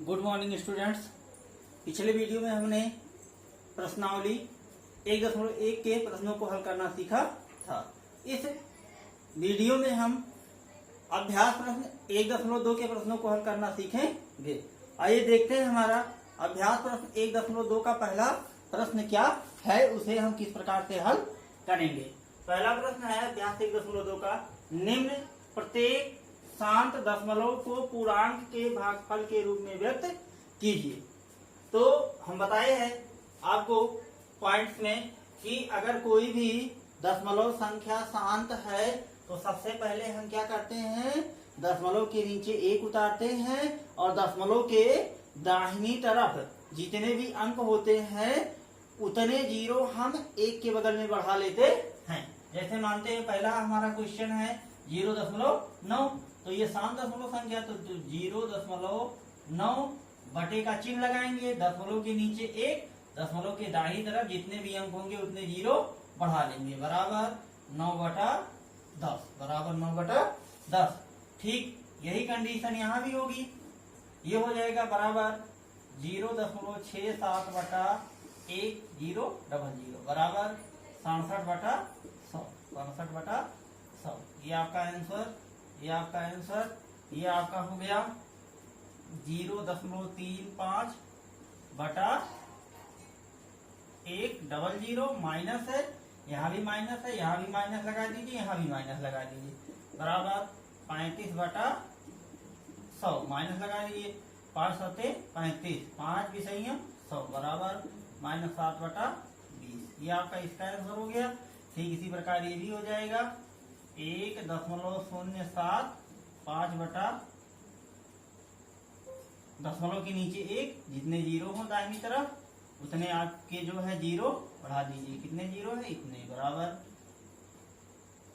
Good morning students. पिछले video में हमने प्रश्नावली 1.1 के प्रश्नों को हल करना सीखा था। इस वीडियो में हम अभ्यास प्रश्न 1.2 के प्रश्नों को हल करना सीखेंगे। आइए देखते हैं हमारा अभ्यास प्रश्न 1.2 का पहला प्रश्न क्या है, उसे हम किस प्रकार से हल करेंगे। पहला प्रश्न है अभ्यास 1.2 का, निम्न प्रत्येक शांत दशमलव को पूर्णांक के भागफल के रूप में व्यक्त कीजिए। तो हम बताए हैं आपको पॉइंट्स में कि अगर कोई भी दशमलव संख्या शांत है तो सबसे पहले हम क्या करते हैं, दशमलव के नीचे एक उतारते हैं और दशमलव के दाहिनी तरफ जितने भी अंक होते हैं उतने जीरो हम एक के बगल में बढ़ा लेते हैं। जैसे मानते हैं पहला हमारा क्वेश्चन है 0.9, तो ये शांत दशमलव संख्या, तो 0.9 बटे का चिन्ह लगाएंगे, दशमलव के नीचे एक, दशमलव के दाहिनी तरफ जितने भी अंक होंगे उतने जीरो बढ़ा लेंगे, बराबर 9/10, बराबर 9/10। ठीक यही कंडीशन यहाँ भी होगी, ये हो जाएगा बराबर 0.67 बटा 1 0 0 बराबर 67/100, 67/100। ये आपका आंसर, ये आपका आंसर, ये आपका हो गया 0.35 बटा 1 00, माइनस है, यहाँ भी माइनस है, यहाँ भी माइनस लगा दीजिए, यहाँ भी माइनस लगा दीजिए, बराबर 35/100, माइनस लगा दीजिए, 5 सते 35, 5 भी सही है 100, बराबर -7/20। ये आपका इसका आंसर हो गया। ठीक इसी प्रकार ये भी हो जाएगा 1.07 5 बटा दशमलव के नीचे एक, जितने जीरो हो दाहिनी तरफ उतने आपके जो है जीरो बढ़ा दीजिए, कितने जीरो है इतने, बराबर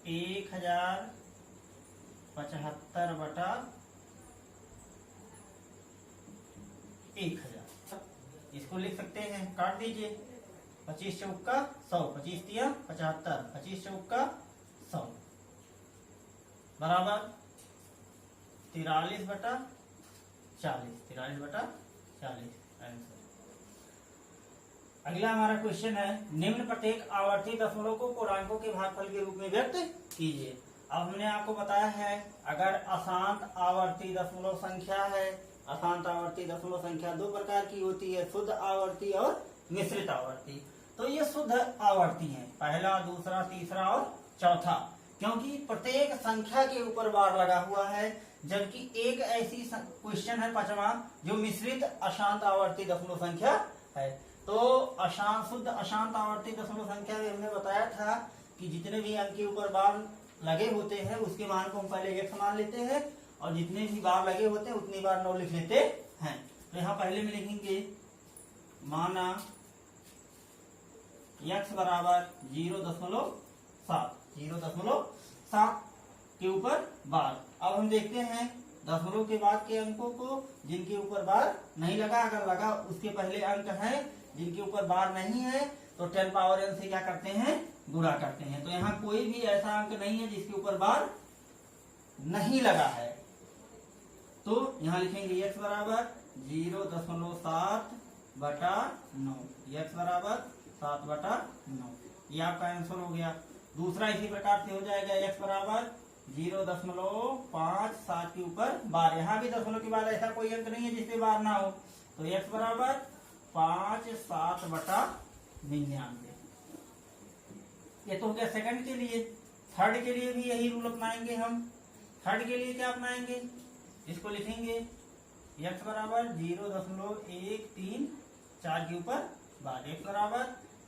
1075 बटा 1000। इसको लिख सकते हैं, काट दीजिए, 25 चौका 100, 25 तिया 75, 25 चौका 100, बराबर 43/40, 43/40 आंसर। अगला हमारा क्वेश्चन है, निम्न प्रत्येक आवर्ती दशमलव को पूर्णांकों के भागफल के रूप में व्यक्त कीजिए। अब हमने आपको बताया है अगर अशांत आवर्ती दशमलव संख्या है, अशांत आवर्ती दशमलव संख्या दो प्रकार की होती है, शुद्ध आवर्ती और मिश्रित आवर्ती। तो ये शुद्ध आवर्ती है, पहला, दूसरा, तीसरा और चौथा, क्योंकि प्रत्येक संख्या के ऊपर बार लगा हुआ है। जबकि एक ऐसी क्वेश्चन है पांचवा जो मिश्रित अशांत आवर्ती दशमलव संख्या है। तो शुद्ध अशांत आवर्ती दशमलव संख्या में हमने बताया था कि जितने भी अंक के ऊपर बार लगे होते हैं उसके मान को हम पहले x मान लेते हैं और जितने भी बार लगे होते हैं उतनी बार 9 लिख लेते हैं। तो यहाँ पहले में लिखेंगे माना x बराबर 0.7 के ऊपर बार। अब हम देखते हैं दशमलव के बाद के अंकों को, जिनके ऊपर बार नहीं लगा, अगर लगा उसके पहले अंक हैं जिनके ऊपर बार नहीं है तो 10 पावर n से क्या करते हैं, गुणा करते हैं। तो यहाँ कोई भी ऐसा अंक नहीं है जिसके ऊपर बार नहीं लगा है, तो यहाँ लिखेंगे x बराबर 0.7 बटा 9, x बराबर 7/9। ये आपका आंसर हो गया। दूसरा इसी प्रकार से हो जाएगा x बराबर 0.57 के ऊपर बार, यहाँ भी दशमलव के बाद ऐसा कोई अंक नहीं है जिसपे बार ना हो, तो x बराबर 5/7/99। ये तो हो गया सेकंड के लिए। थर्ड के लिए भी यही रूल अपनाएंगे हम। थर्ड के लिए क्या अपनाएंगे, इसको लिखेंगे x बराबर 0.134 के ऊपर बार, x बराबर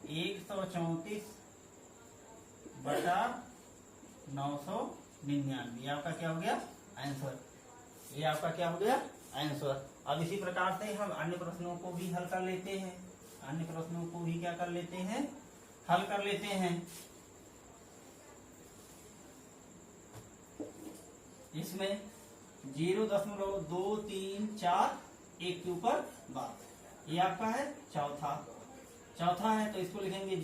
134/999। ये आपका क्या हो गया आंसर, ये आपका क्या हो गया आंसर। अब इसी प्रकार से हम अन्य प्रश्नों को भी हल कर लेते हैं, अन्य प्रश्नों को भी क्या कर लेते हैं, हल कर लेते हैं। इसमें 0.2341 के ऊपर बार, ये आपका है चौथा है, तो इसको लिखेंगे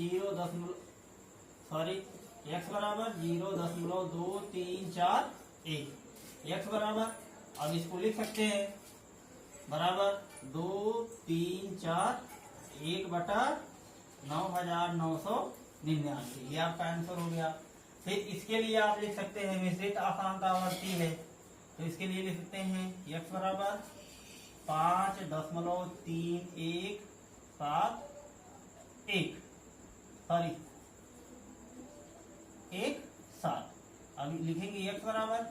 x बराबर 0.2341, x बराबर, अब इसको लिख सकते हैं बराबर 2 3 4 1/9999। ये आपका आंसर हो गया। फिर इसके लिए आप लिख सकते हैं मिश्रित अशांत आवर्ती है, तो इसके लिए लिख सकते हैं x बराबर 5.3171 सॉरी 17। अब लिखेंगे x बराबर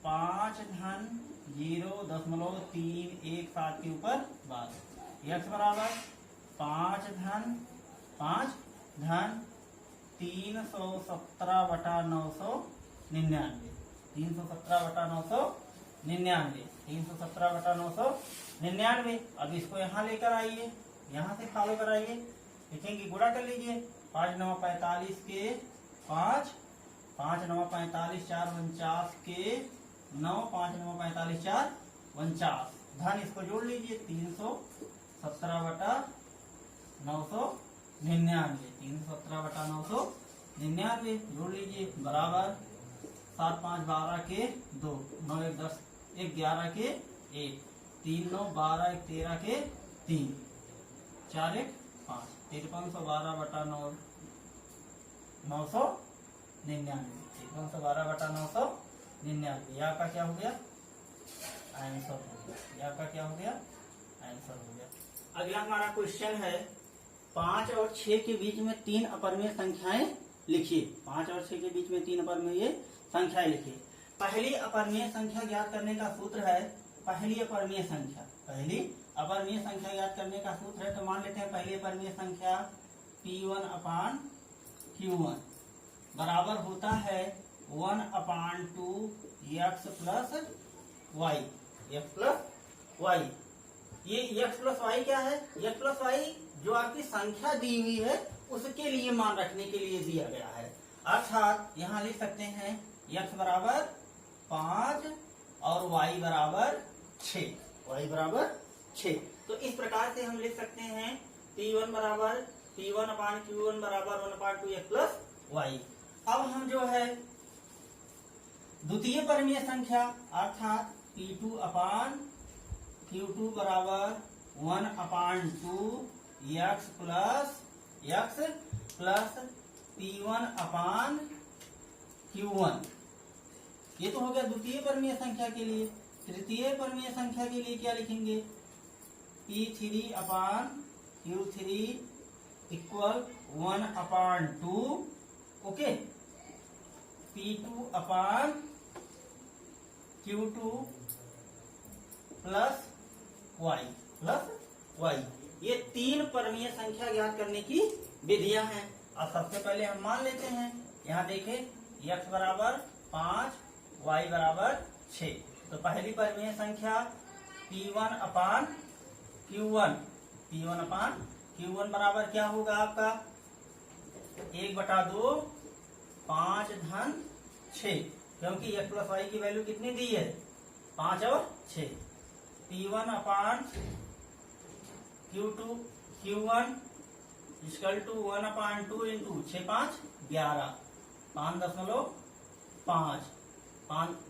5.0.317 के ऊपर बात। x बराबर 5/317/999 317/999। अब इसको यहाँ लेकर आइए, यहाँ से फॉलो कराइए, लिखेंगे गुणा कर लीजिए। 5 9 45 के 5 5 9 45 4 49 के 9 5 9 45 4 49 धन इसको जोड़ लीजिए 317/999 317/999 जोड़ लीजिए बराबर 7 5 12 के 2 9 1 10 1 11 के 1 3 9 12 1 13 के 3 4 1 5 5312/999 यहाँ का क्या हो गया आंसर हो गया। यहाँ का क्या हो गया आंसर हो गया। अगला हमारा क्वेश्चन है 5 और 6 के बीच में 3 अपरिमेय संख्याएं लिखिए। 5 और 6 के बीच में 3 अपरिमेय संख्याएं लिखिए। पहली अपरिमेय संख्या ज्ञात करने का सूत्र है, पहली अपरिमेय संख्या ज्ञात करने का सूत्र है, तो मान लेते हैं पहली अपरिमेय संख्या P1/Q1 बराबर होता है 1/2x प्लस y। ये x प्लस वाई क्या है, x प्लस वाई जो आपकी संख्या दी हुई है उसके लिए मान रखने के लिए दिया गया है। अर्थात यहाँ लिख सकते हैं x बराबर 5 और y बराबर 6। तो इस प्रकार से हम लिख सकते हैं P1/Q1 बराबर 1/2x प्लस y। अब हम जो है द्वितीय परिमेय संख्या अर्थात P2/Q2 बराबर 1/2x प्लस P1/Q1 ये तो हो गया द्वितीय परिमेय संख्या के लिए। तृतीय परिमेय संख्या के लिए क्या लिखेंगे P3/Q3 equal 1/2 okay P2/Q2 plus y। ये 3 परिमेय संख्या ज्ञात करने की विधियां हैं। अब सबसे पहले हम मान लेते हैं, यहाँ देखें x बराबर 5 y बराबर 6। तो पहली परिमेय संख्या P1/Q1 बराबर क्या होगा आपका 1/2 5 धन 6, क्योंकि x प्लस y की वैल्यू कितनी दी है 5 और 6। P1/Q1 इक्वल टू 1/2 इंटू 6 5 11 5.5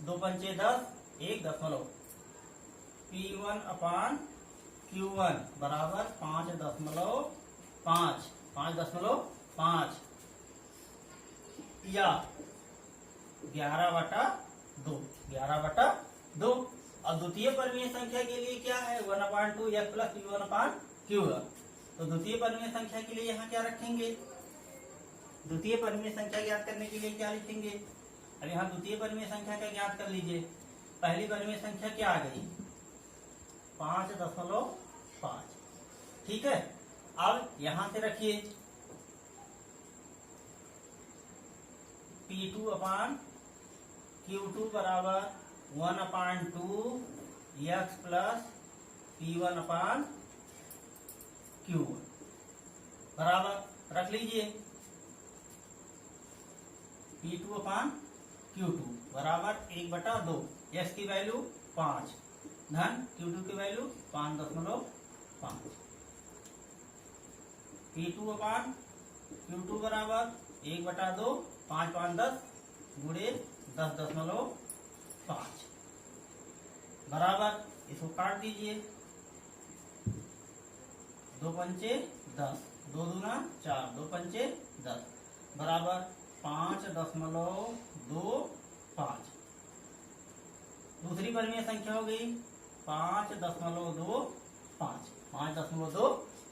2 पंचे 10 1.5 P1/Q1 बराबर 5.5 या 11/2। अब द्वितीय परिमेय संख्या के लिए क्या है 1/2x प्लस P1/Q1। तो द्वितीय परिमेय संख्या के लिए यहाँ क्या रखेंगे, द्वितीय परिमेय संख्या ज्ञात करने के लिए क्या लिखेंगे। अब यहाँ द्वितीय परिमेय संख्या का ज्ञात कर लीजिए। पहली परिमेय संख्या क्या आ गई 5.5। ठीक है, अब यहां से रखिए P2/Q2 बराबर 1/2x प्लस P1/Q1 बराबर रख लीजिए P2/Q2 बराबर 1/2। x की वैल्यू 5 धन Q2 की वैल्यू 5.5। P2/Q2 बराबर 1/2 5 5 10 गुणे 10.5 बराबर, इसको काट दीजिए, 2 पंचे 10, 2 दूना 4, 2 पंचे 10 बराबर 5.25। दूसरी परिमेय संख्या हो गई 5.25, 5.25।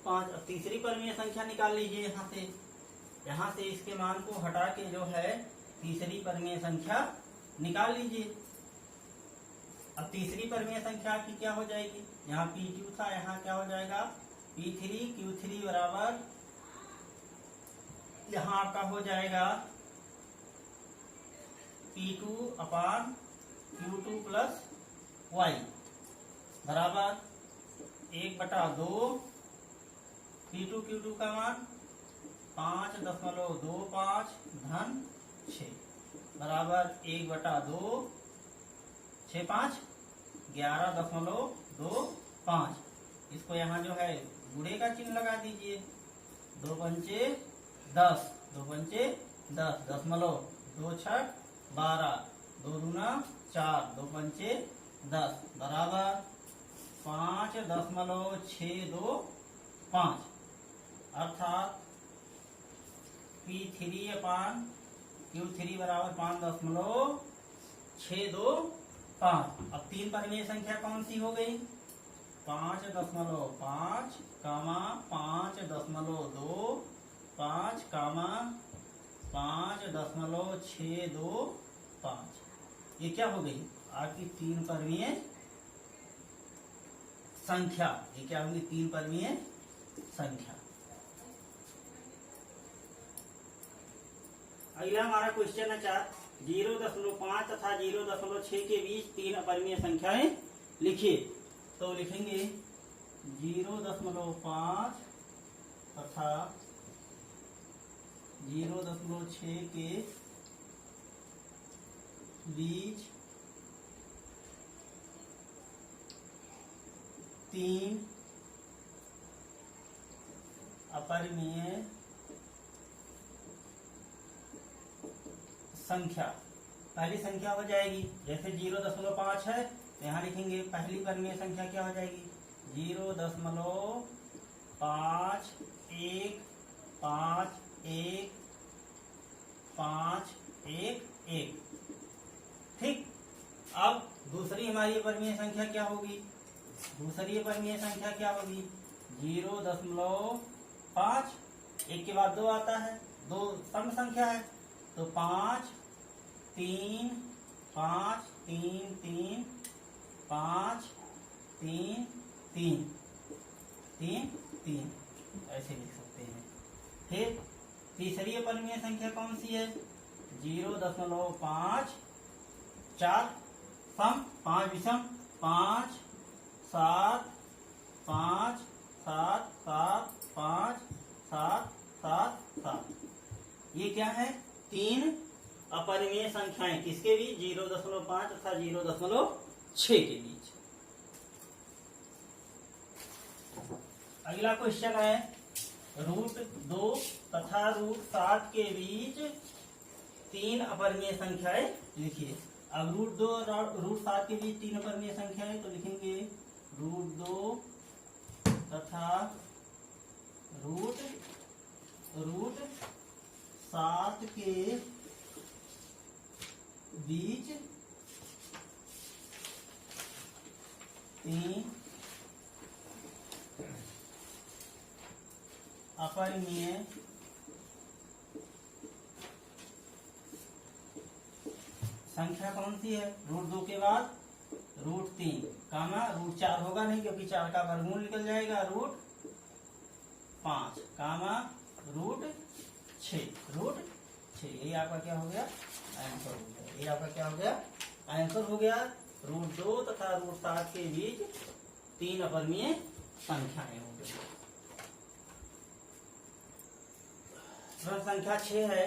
अब तीसरी परिमेय संख्या निकाल लीजिए यहाँ से इसके मान को हटा के जो है तीसरी परिमेय संख्या निकाल लीजिए। अब तीसरी परिमेय संख्या की क्या हो जाएगी, यहाँ P2 था, यहाँ क्या हो जाएगा P3Q3 बराबर, यहाँ आपका हो जाएगा P2/Q2 प्लस Y बराबर 1/2, P2Q2 का मान 5.25 धन 6 बराबर 1/2, 6 5 11.25। इसको यहाँ जो है गुणे का चिन्ह लगा दीजिए, 2 पंचे 10, 2 पंचे 10, 2 छठ 12, 2 दूना 4, 2 पंचे 10 बराबर 5.625 अर्थात P3/Q3 बराबर 5.625। अब तीन परिमेय संख्या कौन सी हो गई, 5.5, 5.2, 5.625। ये क्या हो गई आपकी तीन परिमेय संख्या। ये क्या होगी, तीन परिमेय संख्या। अगला हमारा क्वेश्चन है 4, 0.5 तथा 0.6 के बीच तीन अपरिमेय संख्याएं लिखिए। तो लिखेंगे 0.5 तथा 0.6 के बीच तीन अपरिमेय संख्या। पहली संख्या हो जाएगी, जैसे 0.5 है तो यहाँ लिखेंगे पहली परिमेय संख्या क्या हो जाएगी, 0.5 1 5 1 5 1 1। ठीक। अब दूसरी हमारी परिमेय संख्या क्या होगी, दूसरी परिमेय संख्या क्या होगी, 0.5, एक के बाद 2 आता है, 2 सम संख्या है तो 5 3 5 3 3 5 3 3 3 3 ऐसे लिख सकते हैं। फिर तीसरी परिमेय संख्या कौन सी है, 0.5 4 सम 5 विषम 5 7 5 7 7 5 7 7 7। ये क्या है, तीन अपरिमेय संख्याएं किसके बीच, 0.5 तथा 0.6 के बीच। अगला क्वेश्चन है √2 तथा √7 के बीच तीन अपरिमेय संख्याएं लिखिए। अब √2 और √7 के बीच तीन अपरिमेय संख्याएं तो लिखेंगे √2 तथा √7 के बीच तीन अपरिमेय संख्या कौन सी है, √2 के बाद √3 कामा √4 होगा नहीं क्योंकि 4 का वर्गमूल निकल जाएगा, √5 कामा √6 यही आपका क्या हो गया, आंसर हो गया। ये आपका क्या हो गया, आंसर हो गया। √2 तथा √7 के बीच तीन अपरिमेय संख्याएं हो गई। प्रश्न संख्या 6 है,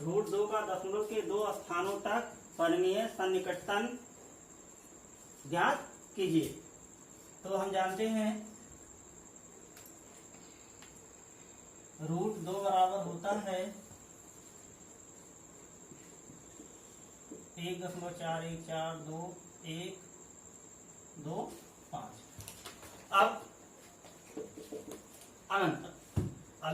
√2 का दशमलव के 2 स्थानों तक परिमेय सन्निकटन ज्ञात कीजिए। तो हम जानते हैं √2 बराबर होता है 1.4142 1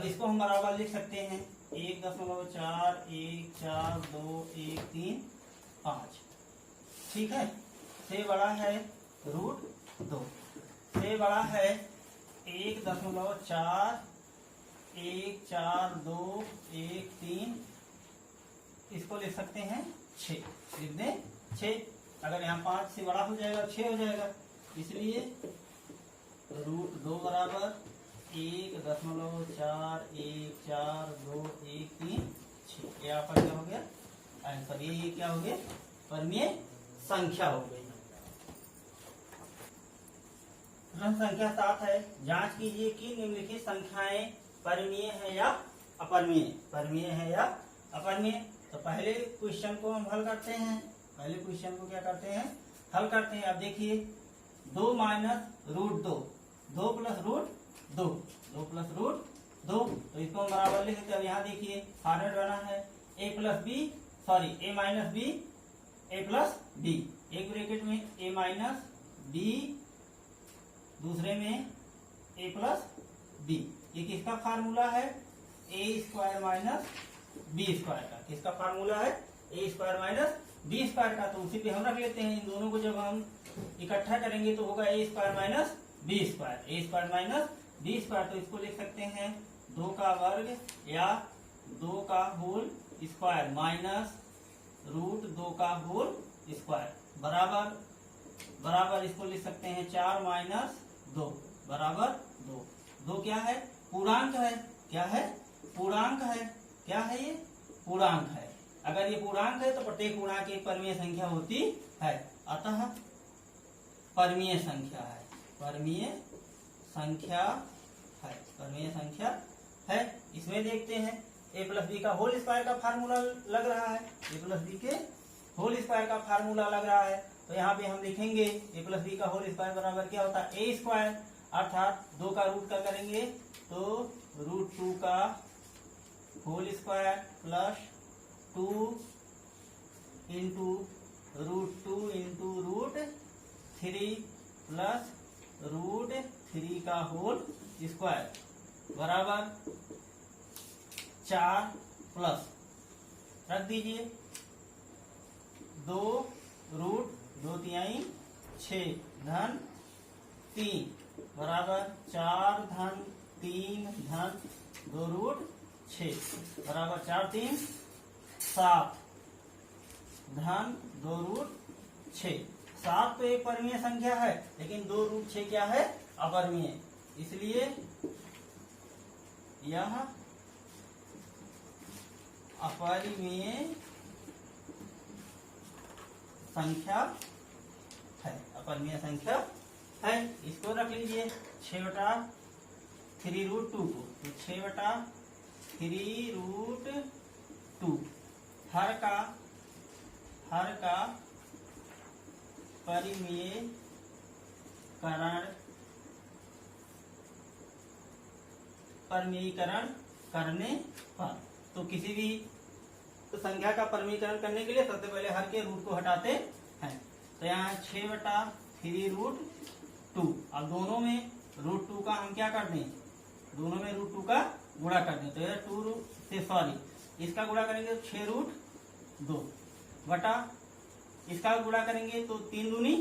इसको हम बराबर लिख सकते हैं 1.414213 ठीक है। से बड़ा है √2, से बड़ा है 1.414213, इसको लिख सकते हैं 6, लिख दें 6। अगर यहाँ 5 से बड़ा हो जाएगा 6 हो जाएगा, इसलिए √2 बराबर 1.414213, ये आपका क्या हो गया आंसर। ये क्या हो गया परमीय संख्या हो गई। प्रश्न संख्या 7 है, जांच कीजिए कि निम्नलिखित संख्याएं परमीय है या अपरमीय। परमीय है या अपरमीय। तो पहले क्वेश्चन को हम हल करते हैं। पहले क्वेश्चन को क्या करते हैं हल करते हैं। अब देखिए 2 माइनस √2, 2 प्लस √2, 2 प्लस √2, तो इसको हम बराबर लिख देते हैं। अब यहाँ देखिए फॉर्मेट बना है a plus b, sorry a minus b a plus b, एक ब्रैकेट में a माइनस बी, दूसरे में a प्लस बी। ये किसका फार्मूला है a² माइनस b² का। किसका फार्मूला है a² माइनस b² का। तो उसी पे हम रख लेते हैं। इन दोनों को जब हम इकट्ठा करेंगे तो होगा a² minus b², a² minus b²। तो इसको लिख सकते हैं 2 का वर्ग या 2 का होल स्क्वायर माइनस √2 का होल स्क्वायर बराबर बराबर इसको लिख सकते हैं 4 माइनस 2 बराबर 2। 2 क्या है पूर्णांक है। क्या है पूर्णांक है। क्या है ये पूर्णांक है। अगर ये पूर्णांक है तो प्रत्येक पूर्णांक एक परमीय संख्या होती है, अतः परमीय संख्या है। परमीय संख्या है। परमीय संख्या है। इसमें देखते हैं a प्लस बी का होल स्क्वायर का फार्मूला लग रहा है। a प्लस बी के होल स्क्वायर का फार्मूला लग रहा है। तो यहाँ पे हम लिखेंगे a प्लस बी का होल स्क्वायर बराबर क्या होता है a², अर्थात 2 का रूट का करेंगे तो √2 का whole square plus 2 into √2 into √3 plus √3 का होल स्क्वायर बराबर 4 प्लस रख दीजिए 2 √2 तिहाई 6 धन 3 बराबर 4 धन 3 धन 2 √6 बराबर 4 3 7 धन 2 √6। 7 तो एक परमीय संख्या है, लेकिन 2 √6 क्या है अपरमीय, इसलिए यह अपरिमेय संख्या है। अपरिमेय संख्या है। इसको रख लीजिए 6/3 √2 को, तो 6/3 √2 हर का परमीयकरण करने पर। तो किसी भी संख्या का परमीयकरण करने के लिए सबसे पहले हर के रूट को हटाते हैं। तो यहाँ 6/3 √2। अब दोनों में √2 का हम क्या कर दें, दोनों में √2 का गुणा कर दें। तो यह 2 से सॉरी इसका गुणा करेंगे तो 6√2 बटा इसका गुणा करेंगे तो 3 दूनी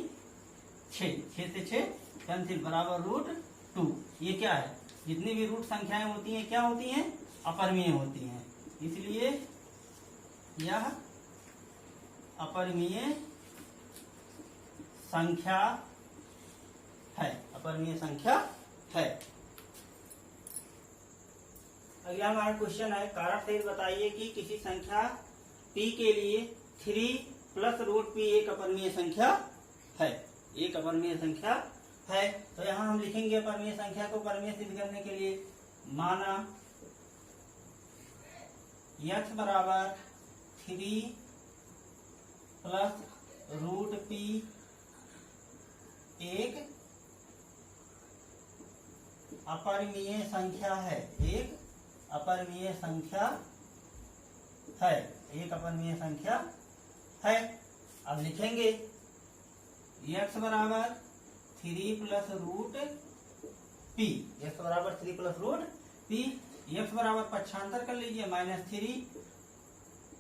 6, 6 से 6 कैंसिल बराबर √2। ये क्या है जितनी भी रूट संख्याएं होती हैं क्या होती हैं अपरिमेय होती हैं, इसलिए यह अपरिमेय संख्या है। अपरिमेय संख्या है। अगला हमारा क्वेश्चन है, कारक सहित बताइए कि किसी संख्या p के लिए 3 प्लस √p एक अपरिमेय संख्या है। एक अपरिमेय संख्या है। तो यहाँ हम लिखेंगे अपरिमेय संख्या को परमीय सिद्ध करने के लिए। माना x बराबर 3 प्लस √p एक अपरिमेय संख्या है। एक अपरिमेय संख्या है। एक अपरिमेय संख्या है। अब लिखेंगे x बराबर 3 प्लस √p, x बराबर 3 प्लस √p। x बराबर पक्षांतर कर लीजिए -3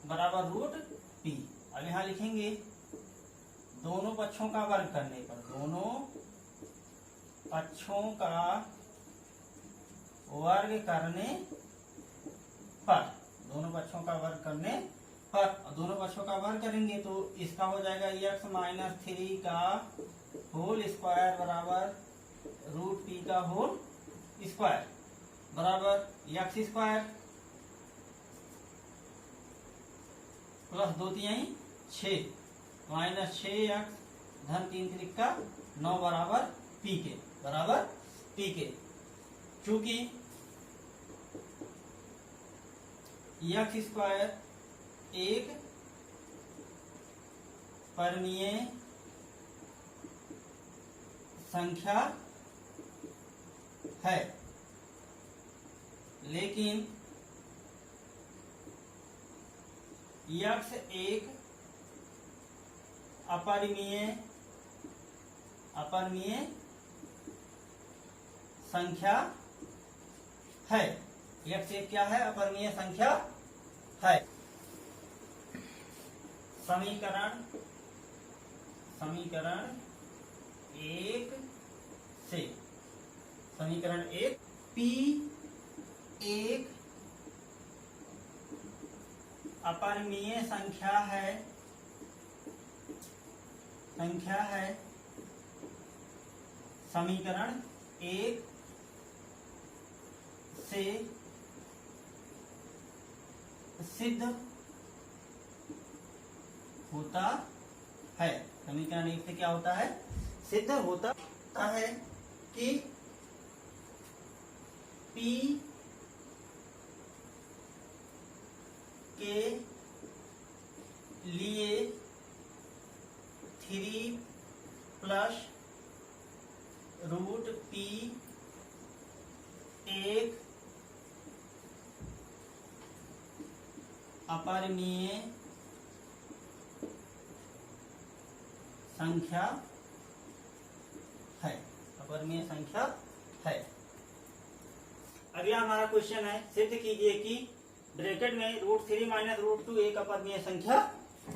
बराबर रूट p। अब यहां लिखेंगे दोनों पक्षों का वर्ग करने पर, दोनों पक्षों का वर्ग करने पर, दोनों पक्षों का वर्ग करने पर, दोनों पक्षों का वर्ग करेंगे तो इसका हो जाएगा x -3 का होल स्क्वायर बराबर रूट p का होल स्क्वायर बराबर x स्क्वायर प्लस 2 तिहाई 6 माइनस 6x धन 3 त्रिका 9 बराबर p के। चूंकि x स्क्वायर एक परमीय संख्या है, लेकिन x एक अपरिमेय संख्या है। x एक क्या है? अपरिमेय संख्या है। समीकरण एक p एक अपरिमेय संख्या है समीकरण एक से सिद्ध होता है। समीकरण एक से क्या होता है? सिद्ध होता है कि P के लिए 3 प्लस रूट p एक अपरिमेय संख्या है। अगला हमारा क्वेश्चन है, सिद्ध कीजिए कि ब्रैकेट में √3 माइनस √2 एक अपरिमेय संख्या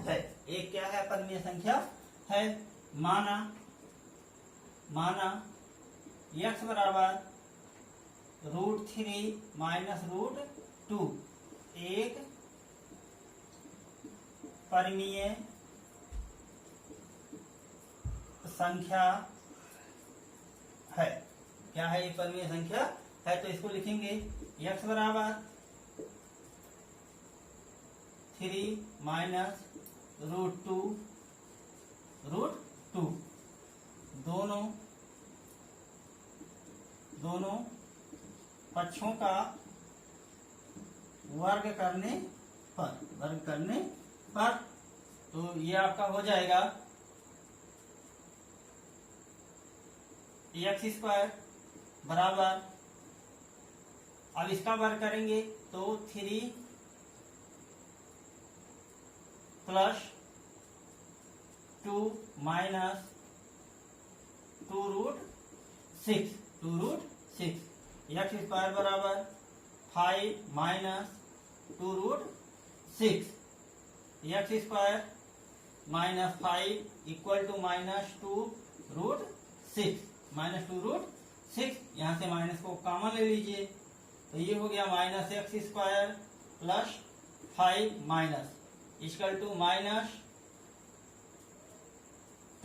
है। एक क्या है? अपरिमेय संख्या है। माना x बराबर √3 माइनस √2 एक परिमेय संख्या है। क्या है? एक परिमेय संख्या है। तो इसको लिखेंगे x बराबर 3 माइनस √2 दोनों पक्षों का वर्ग करने पर तो ये आपका हो जाएगा x स्क्वायर बराबर, अब इसका वर्ग करेंगे तो 3 प्लस 2 माइनस 2√6 x स्क्वायर बराबर 5 minus 2√6 x square minus 5 equal to minus 2√6 यहाँ से माइनस को कॉमन ले लीजिए तो ये हो गया minus x square plus 5 minus equal to minus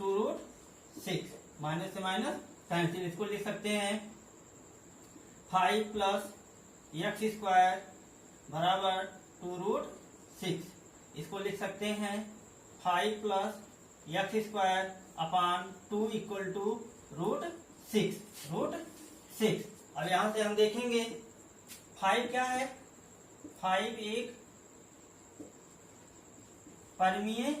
2√6। Minus से माइनस कैंसिल, इसको लिख सकते हैं 5 प्लस x स्क्वायर बराबर 2√6। इसको लिख सकते हैं 5 plus x square upon 2 equal to √6। अब यहां से हम देखेंगे 5 क्या है? 5 एक परिमेय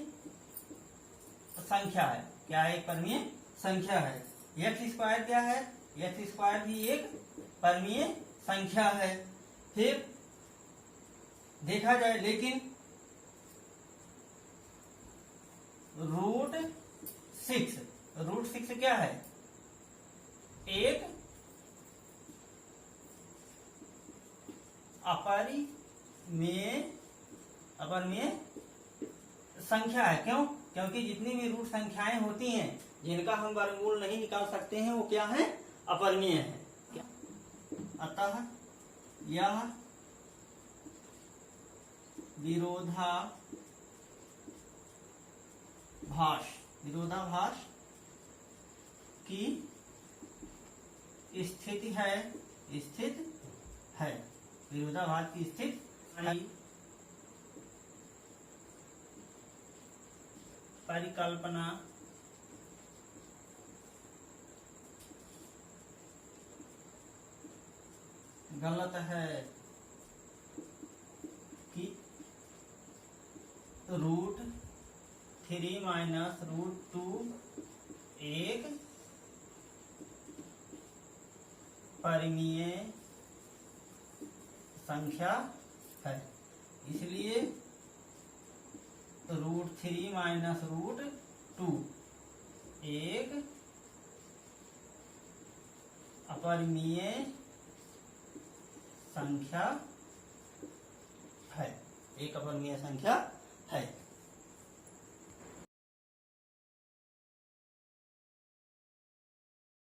संख्या है। क्या है? एक परिमेय संख्या है। x स्क्वायर क्या है? x स्क्वायर भी एक परिमेय संख्या है। फिर देखा जाए, लेकिन √6 क्या है? अपरिमेय संख्या है। क्यों? क्योंकि जितनी भी रूट संख्याएं होती हैं जिनका हम वर्गमूल नहीं निकाल सकते हैं वो क्या है? अपरिमेय है। अतः यह विरोधाभास की स्थिति है विरोधाभास की स्थिति परिकल्पना गलत है कि √3 माइनस √2 एक परिमेय संख्या है। इसलिए √3 माइनस √2 एक अपरिमेय संख्या है।